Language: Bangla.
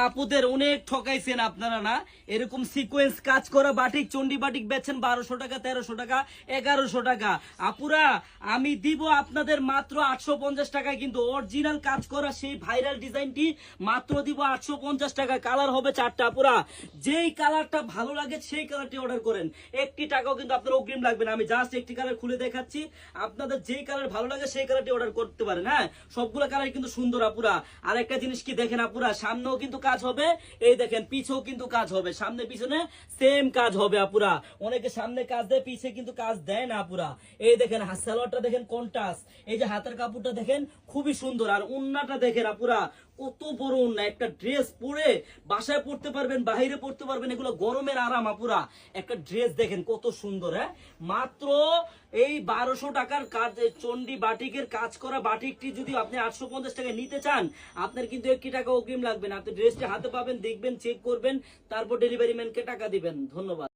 আপুদের অনেক ঠকাইছেন আপনারা না। এরকম সিকোয়েন্স কাজ করা বাটিক, চন্ডি বাটিক বেচছেন 1200 টাকা, 1300 টাকা, 1100 টাকা। আপুরা আমি দিব আপনাদের মাত্র 850 টাকায়, কিন্তু অরিজিনাল কাজ করা সেই ভাইরাল ডিজাইনটি মাত্র দিব 850 টাকা। কালার হবে 4টা। আপুরা যেই কালারটা ভালো লাগে সেই কালারটি অর্ডার করেন, একটি টাকাও কিন্তু আপনার অগ্রিম লাগবে না। আমি জাস্ট একটি কালার খুলে দেখাচ্ছি, আপনাদের যেই কালার ভালো লাগে সেই কালারটি অর্ডার করতে পারেন। হ্যাঁ, সবগুলো কালার কিন্তু সুন্দর আপুরা। আর একটা জিনিস কি দেখেন আপুরা, সামনেও কিন্তু কাজ হবে, এই দেখেন পিছেও কিন্তু কাজ হবে, সামনে পিছনে সেম কাজ হবে আপুরা। অনেকে সামনে কাজ দেয়, পিছে কিন্তু কাজ দেয় না আপুরা। এই দেখেন সালোয়ারটা দেখেন কন্ট্রাস্ট, এই যে হাতের কাপড়টা দেখেন খুবই সুন্দর, আর উন্নাটা দেখেন আপুরা কত বড় উন্না। একটা ড্রেস পরে বাসায় পড়তে পারবেন, বাইরে পড়তে পারবেন, এগুলো গরমের আরাম আপুরা। একটা ড্রেস দেখেন কত সুন্দর। হ্যাঁ, মাত্র এই 1200 টাকার কাজ, চন্ডি বাটিকের কাজ করা বাটিকটি যদি আপনি 850 টাকায় নিতে চান, আপনার কিন্তু 1 টাকা অগ্রিম লাগবে না। আপনি ড্রেসটি হাতে পাবেন, দেখবেন, চেক করবেন, তারপর ডেলিভারি ম্যানকে টাকা দিবেন। ধন্যবাদ।